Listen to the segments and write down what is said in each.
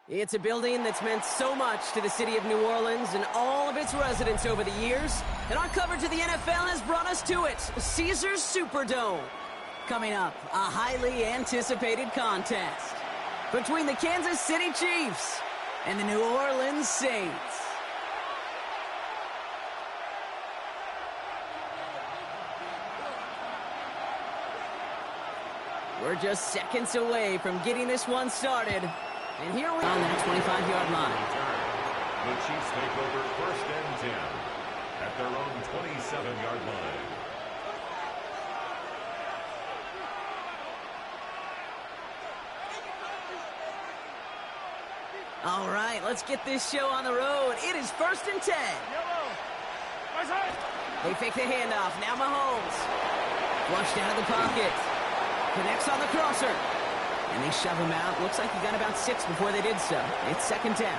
It's a building that's meant so much to the city of New Orleans and all of its residents over the years. And our coverage of the NFL has brought us to it, Caesars Superdome. Coming up, a highly anticipated contest between the Kansas City Chiefs and the New Orleans Saints. We're just seconds away from getting this one started. And here we are on that 25-yard line. The Chiefs take over 1st and 10 at their own 27-yard line. All right, let's get this show on the road. It is 1st and 10. They fake the handoff. Now Mahomes. Flushed out of the pocket. Connects on the crosser. And they shove him out. Looks like he got about 6 before they did so. It's 2nd down.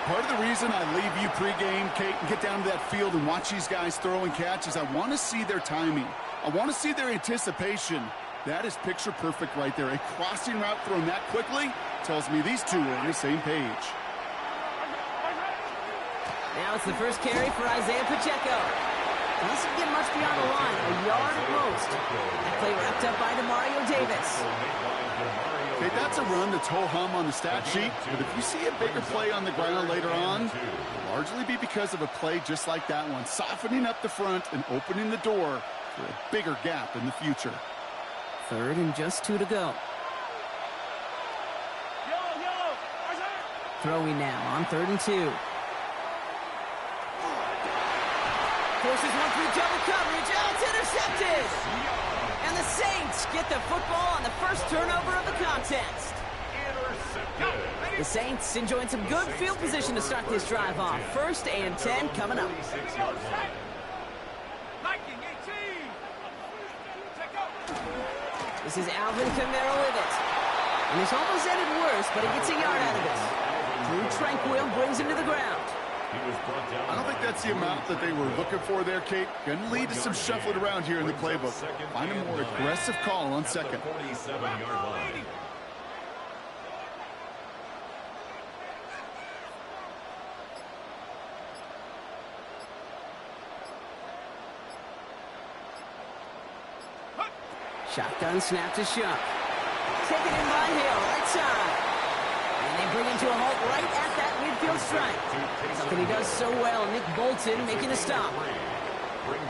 Part of the reason I leave you pregame, Kate, and get down to that field and watch these guys throw and catch is I want to see their timing. I want to see their anticipation. That is picture perfect right there. A crossing route thrown that quickly tells me these two are on the same page. Now it's the first carry for Isaiah Pacheco. Doesn't get much beyond the line, a yard at most. That play wrapped up by Mario Davis. Okay, that's a run that's ho-hum on the stat sheet, but if you see a bigger play on the ground later on, it'll largely be because of a play just like that one, softening up the front and opening the door for a bigger gap in the future. 3rd and just 2 to go. Throwing now on 3rd and 2. Forces one through double coverage. Oh, it's intercepted! And the Saints get the football on the first turnover of the contest. The Saints enjoying some good field position to start this drive off. 1st and 10 coming up. This is Alvin Kamara with it. And it's almost ended worse, but he gets a yard out of it. Drew Tranquil brings him to the ground. I don't think that's the amount that they were looking for there, Kate. Going to lead to some shuffling around here in the playbook. Find a more aggressive call on 2nd. 47-yard line. Shotgun snap to Shuck. Taken in by Hill, right side. And they bring him to a halt right at that midfield strike. Something he does so well, Nick Bolton making a stop.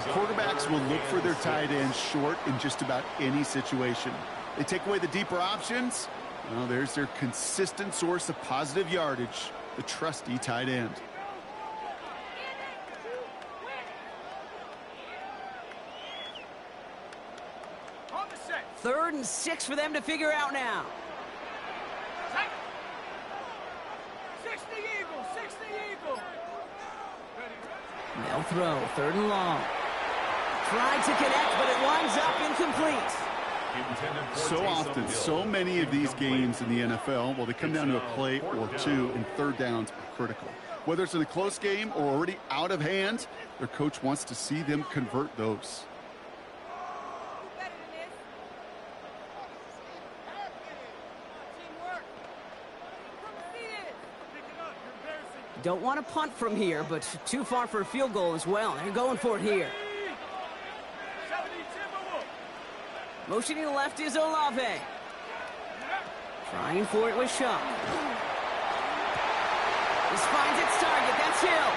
Quarterbacks will look for their tight end short in just about any situation. They take away the deeper options. Well, there's their consistent source of positive yardage, the trusty tight end. 3rd and 6 for them to figure out now. They'll throw, 3rd and long. Tried to connect, but it winds up incomplete. So often, so many of these games in the NFL, well, they come down to a play or two, and 3rd downs are critical. Whether it's in a close game or already out of hand, their coach wants to see them convert those. Don't want to punt from here, but too far for a field goal as well. They're going for it here. Motioning left is Olave. Trying for it with Shuck. This finds its target. That's Hill.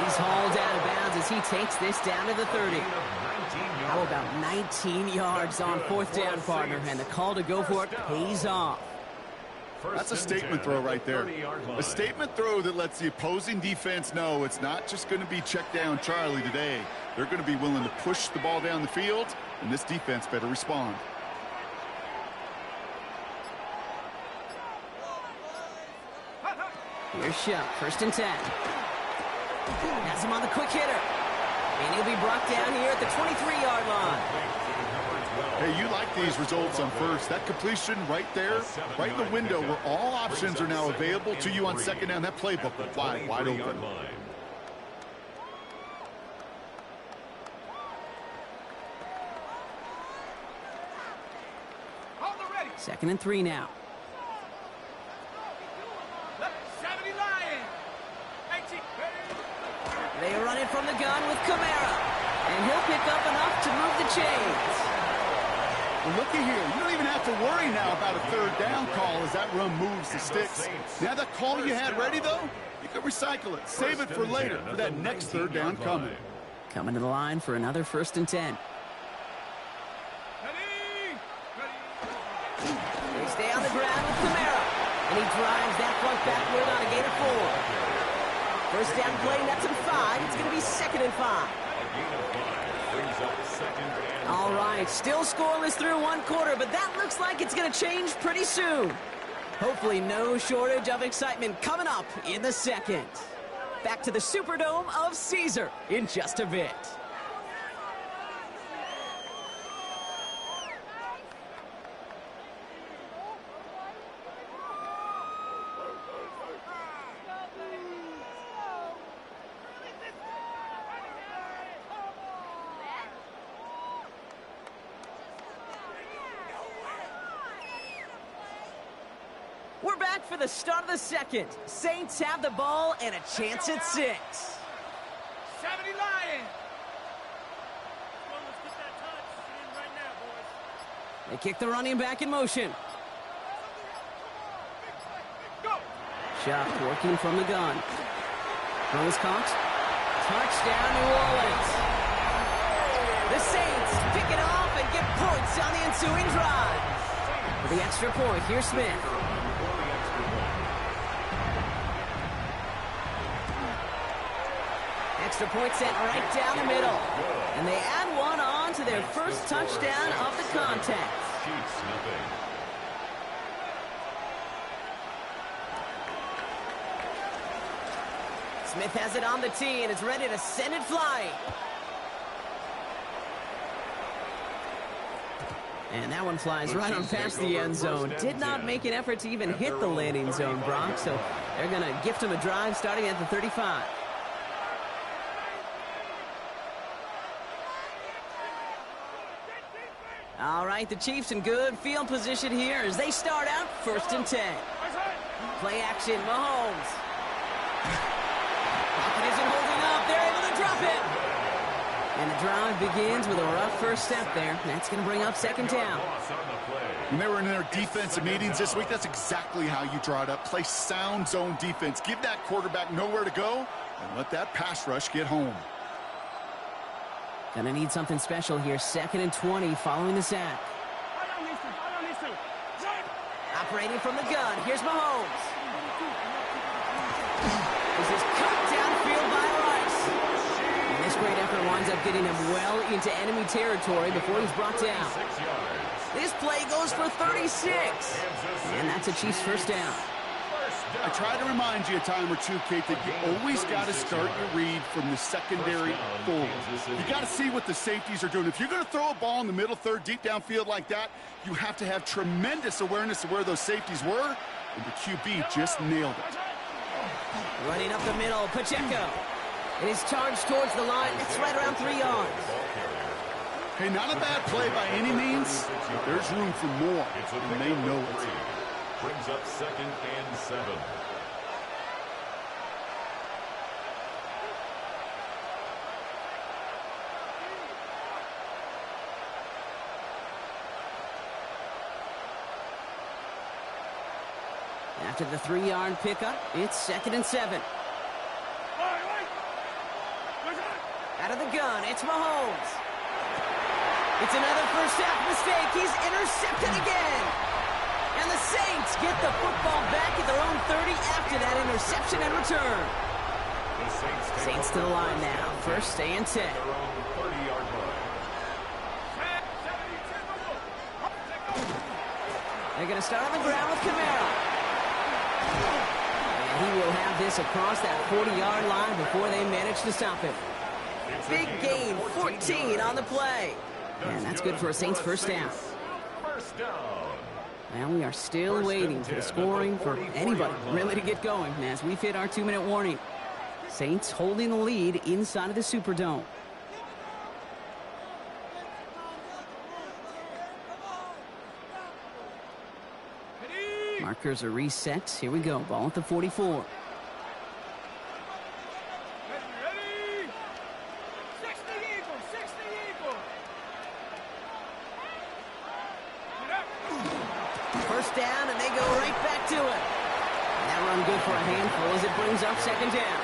He's hauled out of bounds as he takes this down to the 30. How about 19 yards on 4th down, partner? And the call to go for it pays off. That's a statement throw right there. A statement throw that lets the opposing defense know it's not just going to be check down Charlie today. They're going to be willing to push the ball down the field, and this defense better respond. Here's Shuck, 1st and 10. Has him on the quick hitter. And he'll be brought down here at the 23-yard line. Hey, you like these results on 1st. That completion right there, right in the window where all options are now available to you on 2nd down. That playbook wide open. 2nd and 3 now. They run it from the gun with Kamara. And he'll pick up enough to move the chains. Well, looky here. You don't even have to worry now about a third down call as that run moves the sticks. Now that call you had ready, though, you can recycle it. Save it for later for that next third down coming. Coming to the line for another 1st and 10. They stay on the ground with Kamara. And he drives that front backward on a gain of 4. First down play, that's in 5. It's going to be 2nd and 5. All right, still scoreless through 1 quarter, but that looks like it's going to change pretty soon. Hopefully no shortage of excitement coming up in the 2nd. Back to the Superdome of Caesar in just a bit. We're back for the start of the 2nd. Saints have the ball and a chance at 6. 70 Lions! Let's get that touch. Get in right now, boys. They kick the running back in motion. Go! Schacht working from the gun. Throw is caught. Touchdown, New Orleans. The Saints pick it off and get points on the ensuing drive. For the extra point, here's Smith. Extra point sent right down the middle. And they add one on to their first touchdown of the contest. Smith has it on the tee and is ready to send it flying. And that one flies right on past the end zone. Did not make an effort to even hit the landing zone, Brock. So they're going to gift him a drive starting at the 35. All right, the Chiefs in good field position here as they start out 1st and 10. Play action, Mahomes. Pocket isn't holding up. They're able to drop it. And the drive begins with a rough first step there. That's going to bring up 2nd down. When they were in their defensive meetings this week, that's exactly how you draw it up. Play sound zone defense. Give that quarterback nowhere to go and let that pass rush get home. Gonna need something special here. 2nd and 20 following the sack. Operating from the gun. Here's Mahomes. This is cut downfield by Rice. And this great effort winds up getting him well into enemy territory before he's brought down. This play goes for 36. And that's a Chiefs 1st down. I try to remind you a time or two, Kate, that you always got to start your read from the secondary forward. You got to see what the safeties are doing. If you're going to throw a ball in the middle third, deep downfield like that, you have to have tremendous awareness of where those safeties were, and the QB just nailed it. Running up the middle, Pacheco. It is charged towards the line. It's right around 3 yards. Hey, not a bad play by any means, but there's room for more, and they know it. Brings up 2nd and 7. After the 3-yard pickup, it's 2nd and 7. Out of the gun, it's Mahomes. It's another first half mistake. He's intercepted again. And the Saints get the football back at their own 30 after that interception and return. Saints to the line now. 1st and 10. They're going to start on the ground with Kamara. And he will have this across that 40-yard line before they manage to stop him. Big gain, 14 on the play. And that's good for a Saints 1st down. Now we are still waiting for the scoring for anybody really to get going as we've hit our 2-minute warning. Saints holding the lead inside of the Superdome. Markers are reset. Here we go. Ball at the 44. Ready? 60 Eagles, 60 Eagles. First down, and they go right back to it. And that run good for a handful as it brings up second down.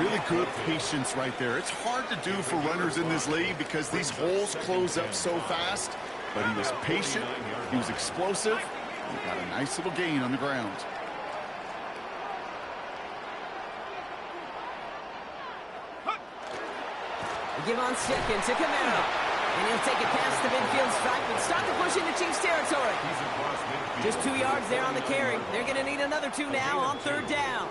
Really good patience right there. It's hard to do for runners in this league because these holes close up so fast. But he was patient, he was explosive, and he got a nice little gain on the ground. They give on second to Camaro. And he'll take it past the midfield stripe and start to push into Chiefs territory. Just 2 yards there on the carry. They're going to need another 2 now on third down.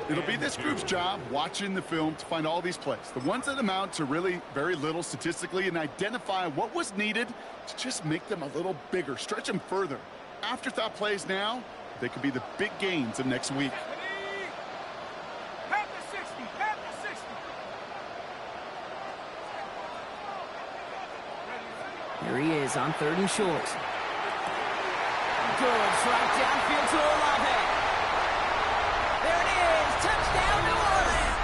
It'll be this group's job watching the film to find all these plays. The ones that amount to really very little statistically and identify what was needed to just make them a little bigger, stretch them further. Afterthought plays now, they could be the big gains of next week. Half the 60, half the 60. There he is on third and short. Good try downfield to Olave. There it is. Touchdown, New Orleans.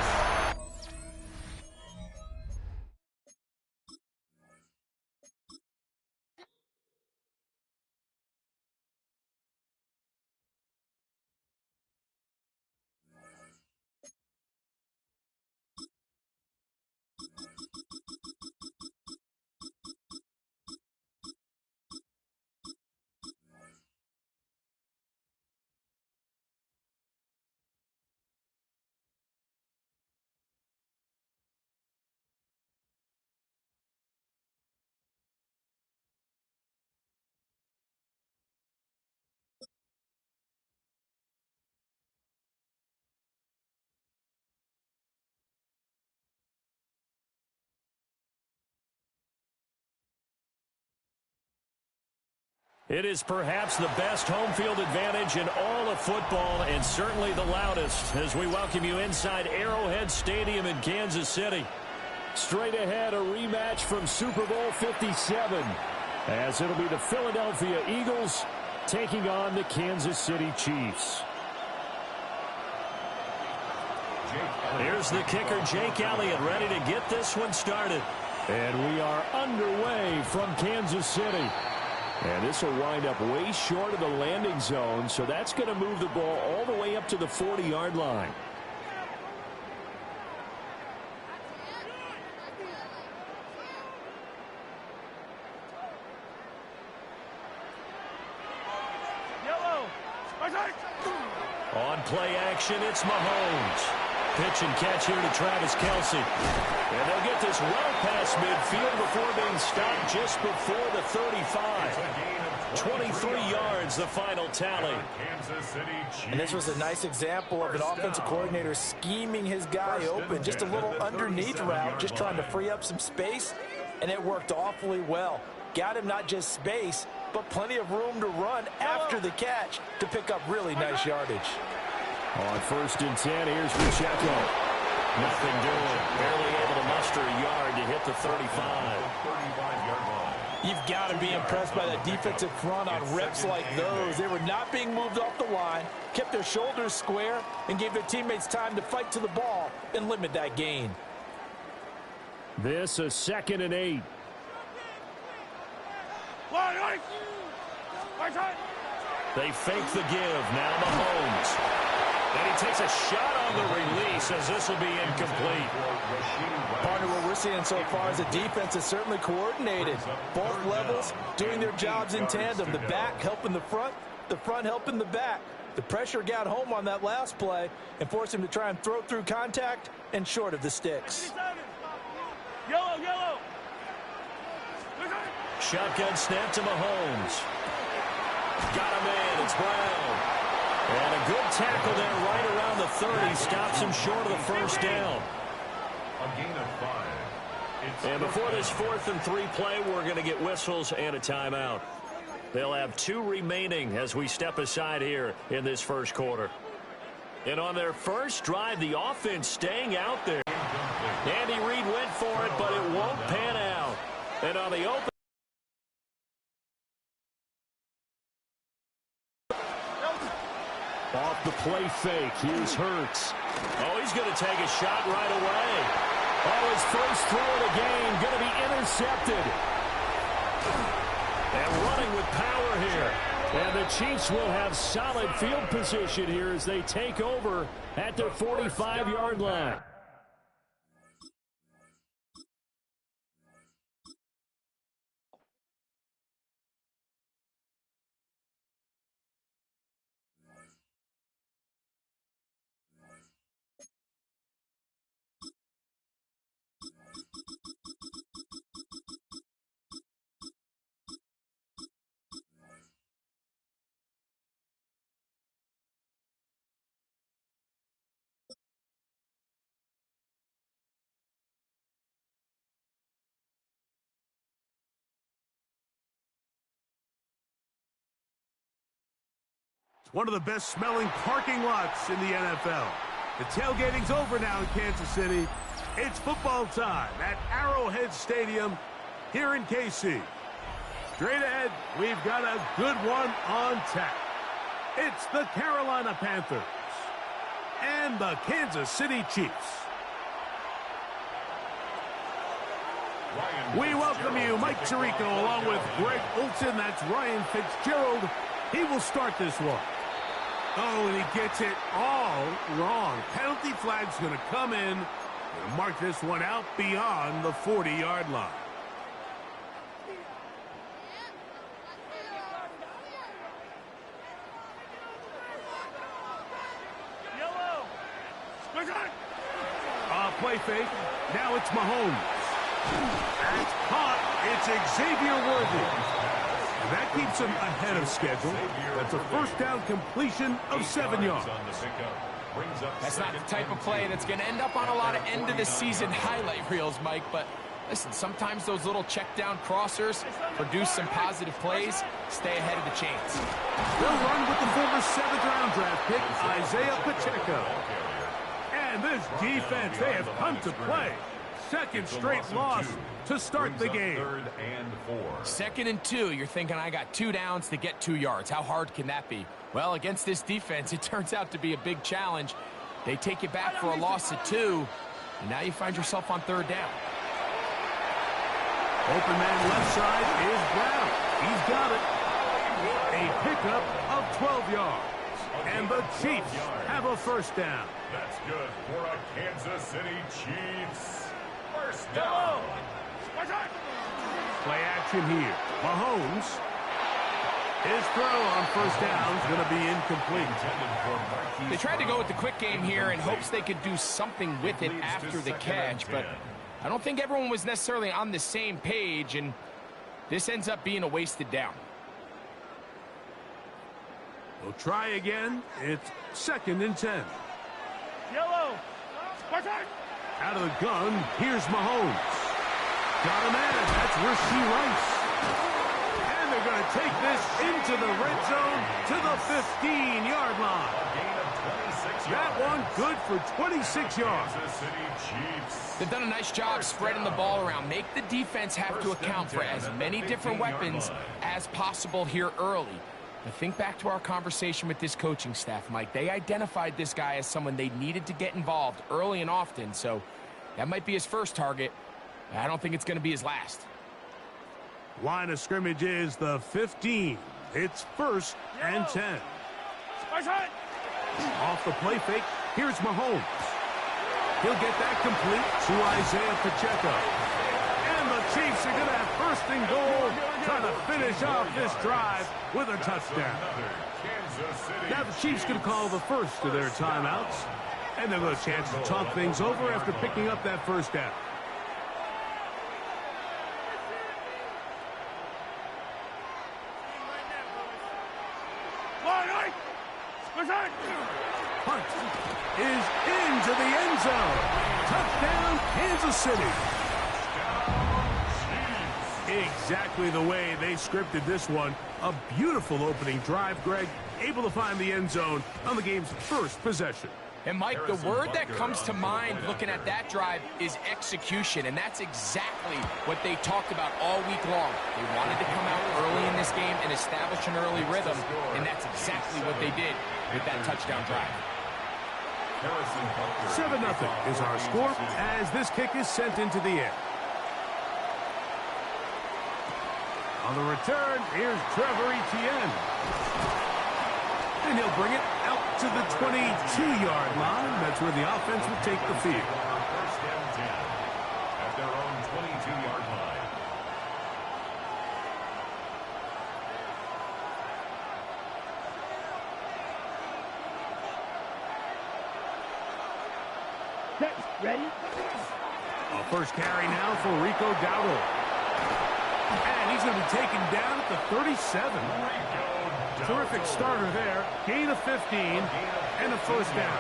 It is perhaps the best home field advantage in all of football and certainly the loudest as we welcome you inside Arrowhead Stadium in Kansas City. Straight ahead, a rematch from Super Bowl 57 as it'll be the Philadelphia Eagles taking on the Kansas City Chiefs. Here's the kicker, Jake Elliott, ready to get this one started. And we are underway from Kansas City. And this will wind up way short of the landing zone, so that's going to move the ball all the way up to the 40-yard line. Yellow. On play action, it's Mahomes. Pitch and catch here to Travis Kelce. And they'll get this well past midfield before being stopped just before the 35. 23 yards, the final tally. And this was a nice example of an offensive coordinator scheming his guy open. Just a little underneath route, just trying to free up some space, and it worked awfully well. Got him not just space, but plenty of room to run after the catch to pick up really nice yardage. On 1st and 10, here's Pacheco. Nothing doing. Barely able to muster a yard to hit the 35. You've got to be impressed by the defensive front on reps like those. They were not being moved off the line, kept their shoulders square, and gave their teammates time to fight to the ball and limit that gain. This is 2nd and 8. They fake the give. Now Mahomes. And he takes a shot on the release as this will be incomplete. Partner, what we're seeing so far is the defense is certainly coordinated. Both levels doing their jobs in tandem. The back helping the front helping the back. The pressure got home on that last play and forced him to try and throw through contact and short of the sticks. Yellow. Shotgun snap to Mahomes. Got him in. It's Brown. And a good tackle there right around the 30. Stops him short of the first down. A gain of 5. And before this 4th and 3 play, we're going to get whistles and a timeout. They'll have 2 remaining as we step aside here in this first quarter. And on their first drive, the offense staying out there. Andy Reid went for it, but it won't pan out. And on the open Off the play fake, here's Hurts. Oh, he's going to take a shot right away. Oh, his first throw of the game going to be intercepted. And running with power here. And the Chiefs will have solid field position here as they take over at their 45-yard line. One of the best smelling parking lots in the NFL. The tailgating's over now in Kansas City. It's football time at Arrowhead Stadium here in KC. Straight ahead, we've got a good one on tap. It's the Carolina Panthers and the Kansas City Chiefs. We welcome you, Mike Tirico, along with Greg Olson. That's Ryan Fitzgerald. He will start this one. Oh, and he gets it all wrong. Penalty flag's going to come in. Going to mark this one out beyond the 40-yard line. Yellow. Play fake. Now it's Mahomes. That's caught. It's Xavier Worthy. That keeps him ahead of schedule. That's a first down completion of 7 yards. That's not the type of play that's going to end up on a lot of end-of-the-season highlight reels, Mike. But listen, sometimes those little check-down crossers produce some positive plays. Stay ahead of the chains. They'll run with the former 7th-round draft pick, Isaiah Pacheco. And this defense, they have come to play. Second straight loss to start the game. 3rd and 4. 2nd and 2. You're thinking, I got 2 downs to get 2 yards. How hard can that be? Well, against this defense, it turns out to be a big challenge. They take you back for a loss of 2, and now you find yourself on 3rd down. Open man left side is Brown. He's got it. A pickup of 12 yards. And the Chiefs have a first down. That's good for a Kansas City Chiefs. First down. Play action here. Mahomes. His throw on first down is going to be incomplete. They tried to go with the quick game here in hopes they could do something with it after the catch, but I don't think everyone was necessarily on the same page, and this ends up being a wasted down. We'll try again. It's 2nd and 10. Yellow. Out of the gun, here's Mahomes. Got him in. That's Rasheed Rice. And they're going to take this into the red zone to the 15-yard line. That one good for 26 yards. They've done a nice job spreading the ball around. Make the defense have to account for as many different weapons as possible here early. But think back to our conversation with this coaching staff, Mike. They identified this guy as someone they needed to get involved early and often, so that might be his first target. I don't think it's going to be his last. Line of scrimmage is the 15. It's 1st and 10. Off the play fake, here's Mahomes. He'll get that complete to Isaiah Pacheco. And the Chiefs are going to have 1st and goal, trying to finish off this drive with a touchdown. Now the Chiefs going to call the first of their timeouts, and they'll have a chance to talk things over after picking up that first down. Punt is into the end zone. Touchdown, Kansas City. Exactly the way they scripted this one. A beautiful opening drive, Greg. Able to find the end zone on the game's first possession. And, Mike, the word that comes to mind looking at that drive is execution, and that's exactly what they talked about all week long. They wanted to come out early in this game and establish an early rhythm, and that's exactly what they did with that touchdown drive. 7-0 is our score as this kick is sent into the air. On the return, here's Trevor Etienne. And he'll bring it out to the 22-yard line. That's where the offense will take the field. First and 10 at their own 22-yard line. Ready? A first carry now for Rico Dowdle. And he's going to be taken down at the 37. Terrific starter there. Gain of 15 and a first down.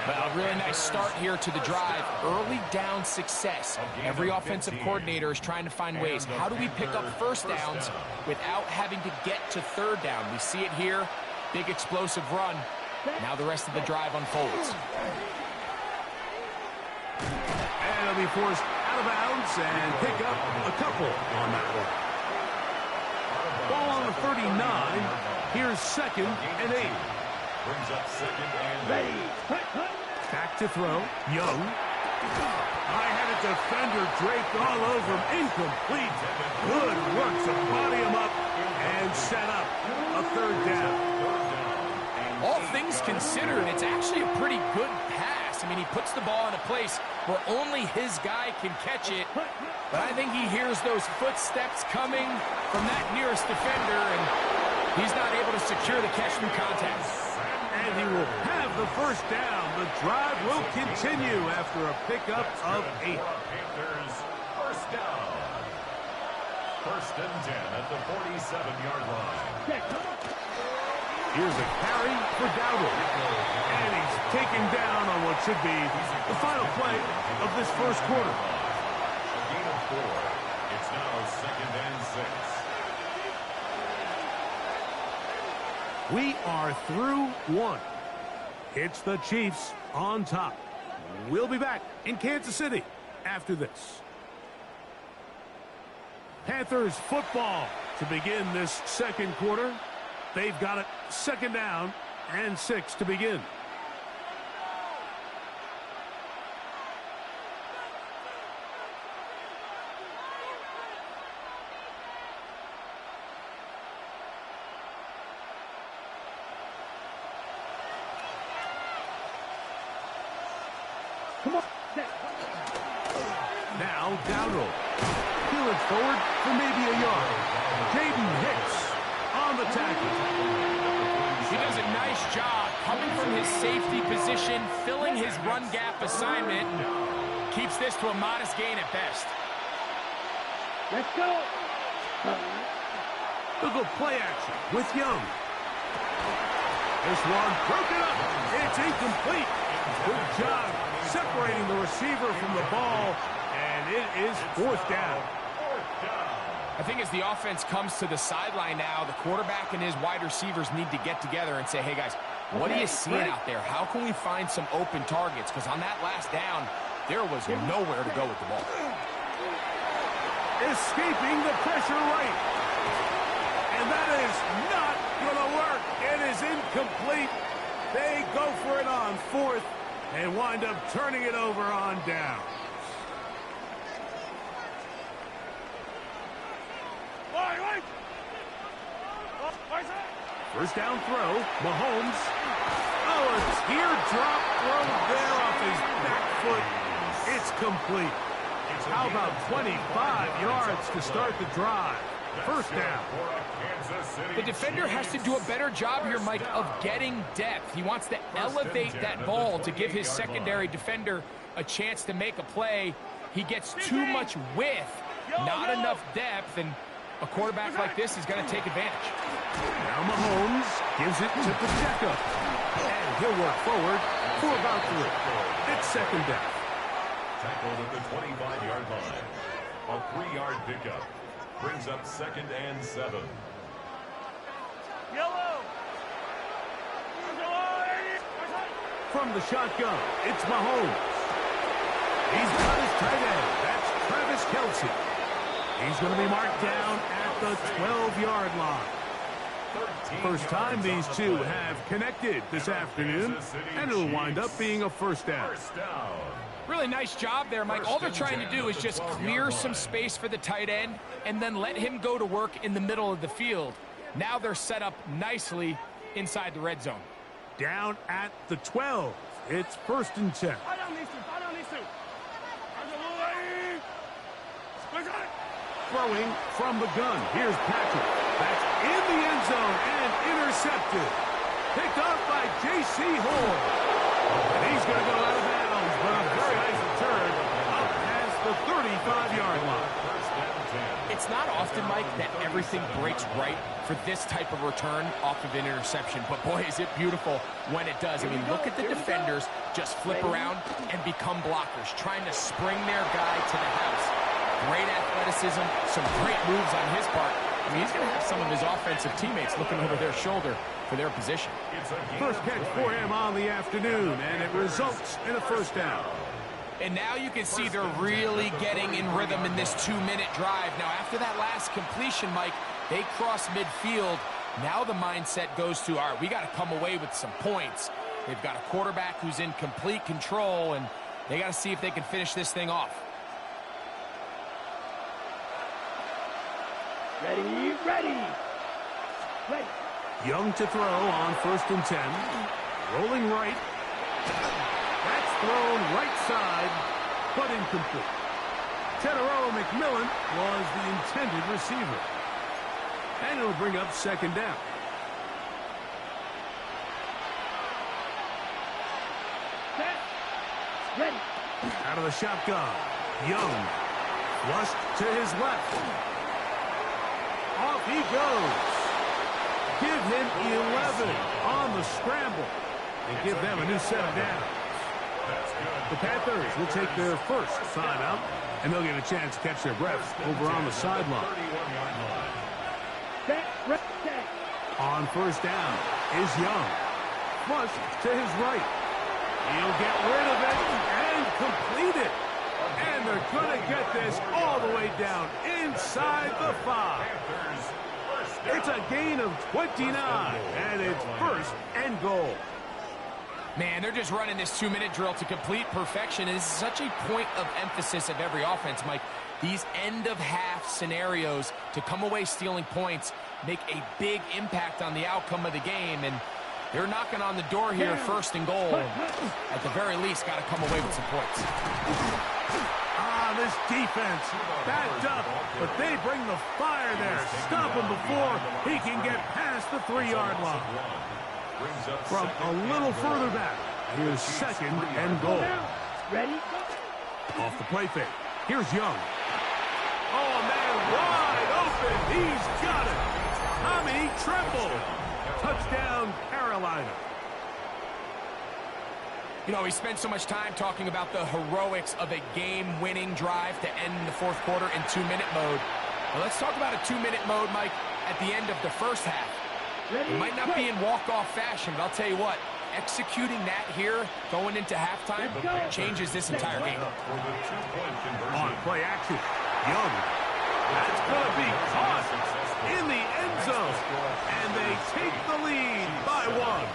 Well, a really nice start here to the drive. Early down success. Every offensive coordinator is trying to find ways. How do we pick up first downs without having to get to third down? We see it here. Big explosive run. Now the rest of the drive unfolds. And he'll be forced out of bounds and pick up a couple on that one. Ball on the 39. Here's 2nd and 8. Brings up 2nd and 8. Back to throw. Young. High-headed defender draped all over him. Incomplete. Good work to body him up and set up a third down. All things considered, it's actually a pretty good pass. I mean, he puts the ball in a place where only his guy can catch it. But I think he hears those footsteps coming from that nearest defender, and he's not able to secure the catch through contact. And he will have the first down. The drive will continue after a pickup of 8. Panthers first down. First and 10 at the 47-yard line. Here's a carry for Dowdle. And he's taken down on what should be the final play of this first quarter. A gain of 4. It's now 2nd and 6. We are through 1. It's the Chiefs on top. We'll be back in Kansas City after this. Panthers football to begin this second quarter. They've got it 2nd down and 6 to begin. Come on. Now Dowdle. Peeling forward for maybe a yard. Jaden Hicks on the tackle. He does a nice job coming from his safety position, filling his run gap assignment, keeps this to a modest gain at best. Let's go. They'll go play action with Young. This one broken up. It's incomplete. Good job separating the receiver from the ball, and it is 4th down. I think as the offense comes to the sideline now, the quarterback and his wide receivers need to get together and say, hey, guys, what are you seeing out there? How can we find some open targets? Because on that last down, there was nowhere to go with the ball. Escaping the pressure right. And that is not going to work. It is incomplete. They go for it on 4th and wind up turning it over on down. First down throw, Mahomes. Oh, a teardrop throw there off his back foot. It's complete. How about 25 yards to start the drive? First down. The defender has to do a better job here, Mike, of getting depth. He wants to elevate that ball to give his secondary defender a chance to make a play. He gets too much width, not enough depth, and a quarterback like this is going to take advantage. Now Mahomes gives it to Pacheco. And he'll work forward for about 3. It's 2nd down. Tackled at the 25-yard line. A 3-yard pickup. Brings up 2nd and 7. Yellow. from the shotgun, it's Mahomes. He's got his tight end. That's Travis Kelce. He's going to be marked down at the 12-yard line. First time these two have connected this afternoon, and it'll wind up being a first down. Really nice job there, Mike. All they're trying to do is just clear some space for the tight end and then let him go to work in the middle of the field. Now they're set up nicely inside the red zone. Down at the 12. It's 1st and 10. Throwing from the gun. Here's Patrick. That's in the end zone and intercepted. Picked off by J.C. Horn. And he's going to go out of bounds, but a very nice return up past the 35-yard line. It's not often, Mike, that everything breaks right for this type of return off of an interception. But, boy, is it beautiful when it does. I mean, look at the defenders just flip around and become blockers, trying to spring their guy to the house. Great athleticism, some great moves on his part. I mean, he's going to have some of his offensive teammates looking over their shoulder for their position. First catch for him on the afternoon, and it results in a first down. And now you can see they're really getting in rhythm in this 2-minute drive. Now, after that last completion, Mike, they cross midfield. Now the mindset goes to, all right, we got to come away with some points. They've got a quarterback who's in complete control, and they got to see if they can finish this thing off. Ready, ready. Ready. Young to throw on 1st and 10. Rolling right. That's thrown right side, but incomplete. Tedero McMillan was the intended receiver. And it'll bring up 2nd down. Set. Ready. Out of the shotgun. Young. Flushed to his left. Off he goes. Give him 11 on the scramble and give them a new set of downs. The Panthers will take their first timeout, and they'll get a chance to catch their breath over on the sideline. On 1st down is Young. Flush to his right. He'll get rid of it and complete it. And they're going to get this all the way down inside the 5. It's a gain of 29, and it's 1st and goal. Man, they're just running this 2-minute drill to complete perfection. It's such a point of emphasis of every offense, Mike. These end-of-half scenarios to come away stealing points make a big impact on the outcome of the game, and they're knocking on the door here, 1st and goal. At the very least, got to come away with some points. This defense backed up, but they bring the fire there. Stop him before he can get past the 3-yard line. From a little further back, here's 2nd and goal. Ready? Off the play fake. Here's Young. Oh, man, wide open. He's got it. Tommy Tremble. Touchdown, Carolina. You know, we spent so much time talking about the heroics of a game-winning drive to end the 4th quarter in 2-minute mode. Well, let's talk about a 2-minute mode, Mike, at the end of the 1st half. It might not be in walk-off fashion, but I'll tell you what, executing that here, going into halftime, changes this entire game. On play action, Young. That's going to be caught in the end zone. And they take the lead by 1.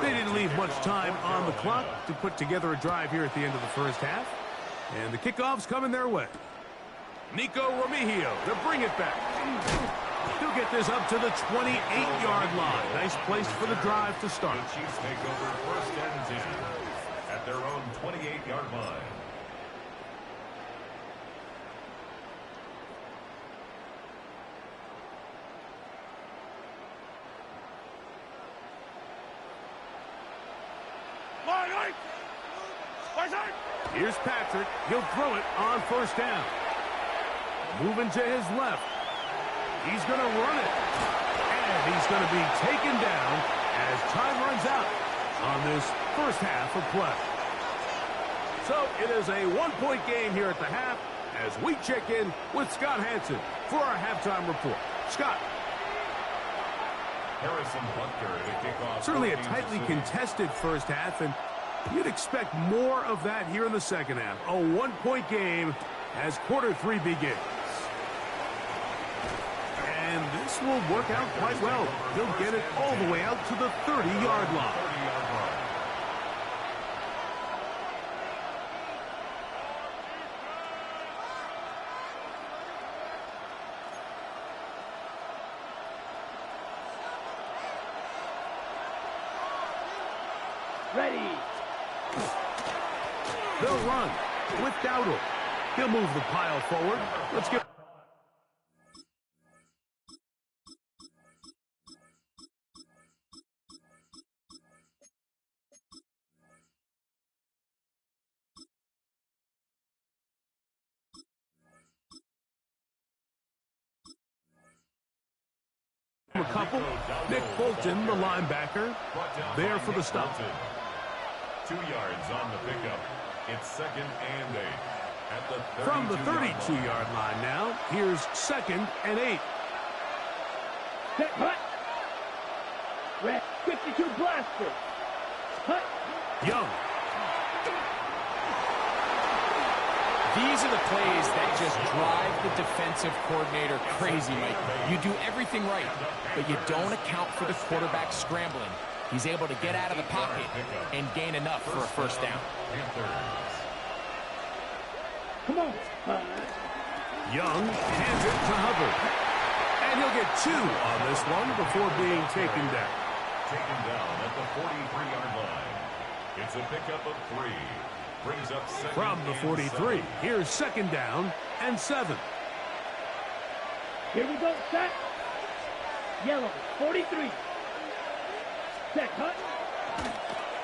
They didn't leave much time on the clock to put together a drive here at the end of the 1st half. And the kickoff's coming their way. Nico Remigio to bring it back. He'll get this up to the 28-yard line. Nice place for the drive to start. The Chiefs take over 1st and 10 at their own 28-yard line. Here's Patrick. He'll throw it on 1st down. Moving to his left. He's going to run it. And he's going to be taken down as time runs out on this 1st half of play. So it is a 1-point game here at the half as we check in with Scott Hansen for our halftime report. Scott. Certainly a tightly contested first half, and you'd expect more of that here in the second half. A one-point game as quarter 3 begins. And this will work out quite well. He'll get it all the way out to the 30-yard line. Ready. They'll run with Dowdle. He'll move the pile forward. Let's get a couple. Nick Bolton, the linebacker, there for the stop. 2 yards on the pickup. It's 2nd and 8. At the From the 32-yard line now, here's 2nd and 8. Set, hut. Red 52 blaster. Hut. Young. These are the plays that just drive the defensive coordinator crazy, Mike. You do everything right, but you don't account for the quarterback scrambling. He's able to get out of the pocket and gain enough for a first down. Come on. Young hands it to Hubbard. And he'll get 2 on this one before being taken down. Taken down at the 43-yard line. It's a pickup of 3. Brings up from the 43. Here's 2nd down and 7. Here we go, set. Yellow, 43. Set, hut.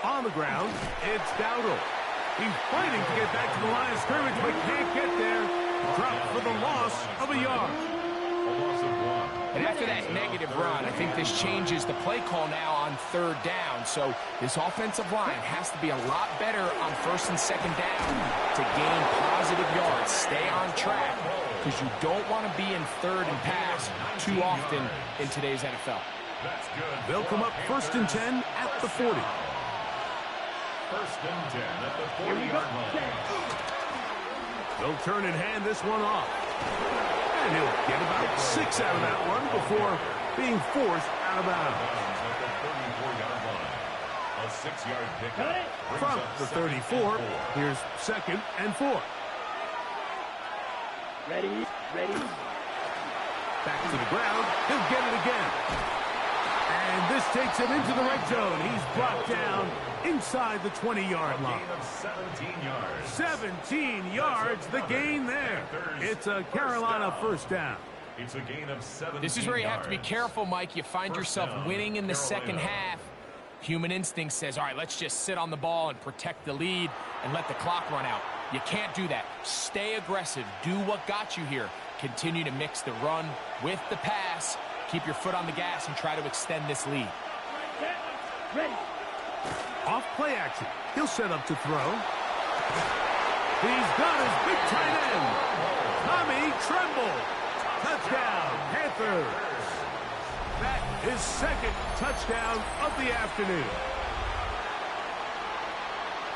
On the ground, it's Dowdle. He's fighting to get back to the line of scrimmage, but can't get there. Dropped for the loss of a yard. A loss of 1. And after that negative run, I think this changes the play call now on 3rd down. So this offensive line has to be a lot better on 1st and 2nd down to gain positive yards. Stay on track because you don't want to be in 3rd and pass too often in today's NFL. That's good. They'll come up 1st and 10 at the 40. 1st and 10 at the 40-yard line. They'll turn and hand this one off. And he'll get about 6 out of that one before being forced out of bounds. At the 34-yard line. A 6-yard pickup. From the 34, here's 2nd and 4. Ready, ready. Back to the ground. He'll get it again. And this takes him into the red zone. He's brought down inside the 20-yard line. Gain of 17 yards. 17 yards, the gain there. It's a Carolina first down. It's a gain of 17 This is where you have to be yards. careful, Mike. You find yourself winning in the second half. Human instinct says, all right, let's just sit on the ball and protect the lead and let the clock run out. You can't do that. Stay aggressive. Do what got you here. Continue to mix the run with the pass. Keep your foot on the gas and try to extend this lead. Ready. Off play action. He'll set up to throw. He's got his big tight end. Tommy Tremble. Touchdown, Panthers. That is 2nd touchdown of the afternoon.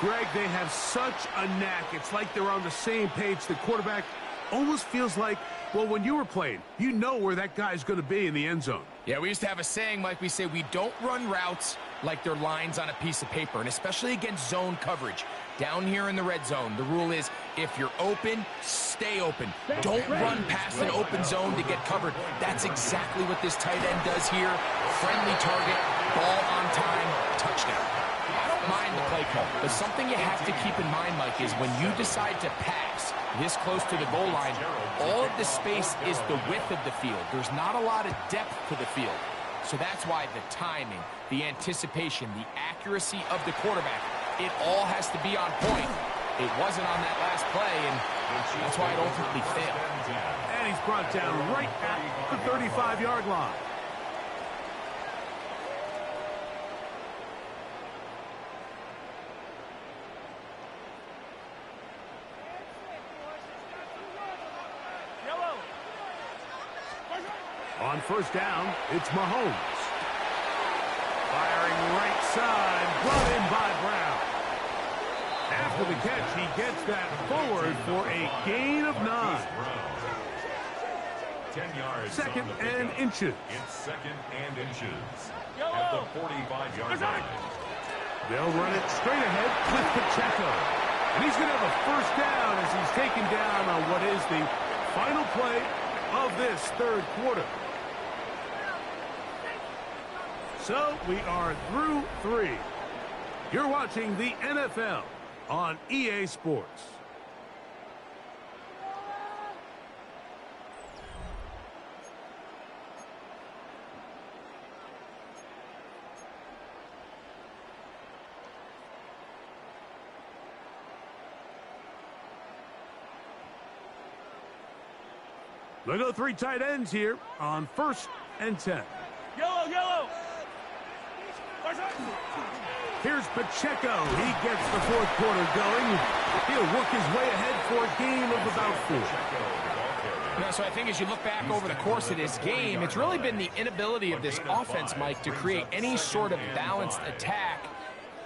Greg, they have such a knack. It's like they're on the same page. The quarterback almost feels like, well, when you were playing, you know where that guy's going to be in the end zone. Yeah, we used to have a saying, Mike, we say we don't run routes like they're lines on a piece of paper, and especially against zone coverage. Down here in the red zone, the rule is if you're open, stay open. Don't run past an open zone to get covered. That's exactly what this tight end does here. Friendly target, ball on time, touchdown. I don't mind the play call, but something you have to keep in mind, Mike, is when you decide to pass this close to the goal line, all of the space is the width of the field. There's not a lot of depth to the field. So that's why the timing, the anticipation, the accuracy of the quarterback, it all has to be on point. It wasn't on that last play, and that's why it ultimately failed. And he's brought down right at the 35-yard line. On 1st down, it's Mahomes. Firing right side, brought in by Brown. After the catch, he gets that forward for a gain of 9. 10 yards. Second and inches. It's second and inches. At the 45-yard line. They'll run it straight ahead with Pacheco. And he's going to have a first down as he's taken down on what is the final play of this third quarter. So we are through 3. You're watching the NFL on EA Sports. They go 3 tight ends here on 1st and 10. Yellow. Here's Pacheco. He gets the fourth quarter going. He'll work his way ahead for a gain of about 4. So I think as you look back over the course of this game, it's really been the inability of this offense, Mike, to create any sort of balanced attack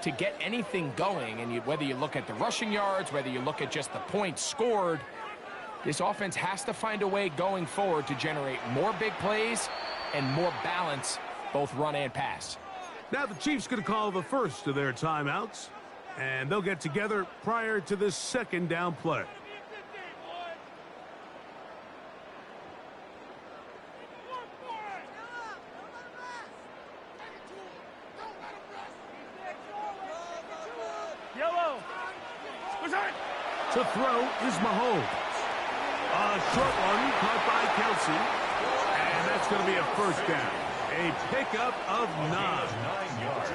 to get anything going. And whether you look at the rushing yards, whether you look at just the points scored, this offense has to find a way going forward to generate more big plays and more balance, both run and pass. Now the Chiefs going to call the first of their timeouts, and they'll get together prior to this second down play. Yellow. To throw is Mahomes. A short one caught by Kelsey, and that's going to be a first down. A pickup of 9. 9 yards.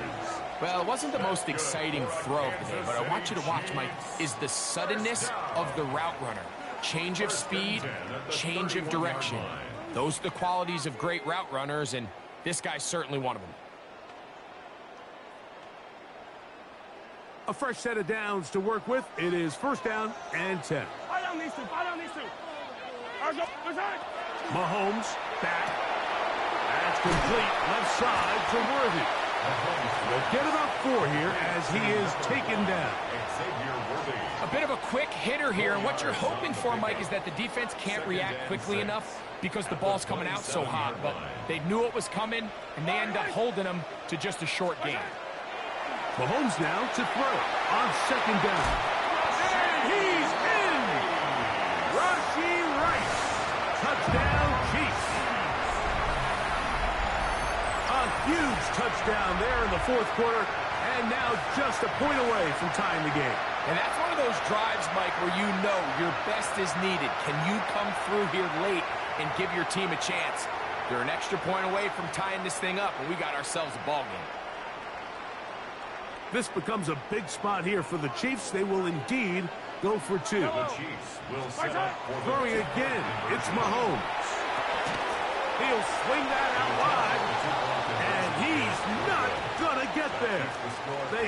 Well, it wasn't the most exciting throw today, but I want you to watch, Mike, is the suddenness of the route runner. Change of speed, change of direction. Those are the qualities of great route runners, and this guy's certainly one of them. A fresh set of downs to work with. It is 1st down and 10. Buy down these two. Mahomes back. That's complete left side to Worthy. They'll get about 4 here as he is taken down. A bit of a quick hitter here, and what you're hoping for, Mike, is that the defense can't react quickly enough because the ball's coming out so hot. But they knew it was coming, and they end up holding them to just a short gain. Mahomes now to throw on 2nd down. And he's in! Rashee Rice. Touchdown, Chiefs. A huge touchdown there in the 4th quarter, and now just a point away from tying the game. And that's one of those drives, Mike, where you know your best is needed. Can you come through here late and give your team a chance? They're an extra point away from tying this thing up, and we got ourselves a ball game. This becomes a big spot here for the Chiefs. They will indeed go for 2. The Chiefs will set up for throwing again. It's Mahomes. He'll swing that out wide, and he's not going to get there. They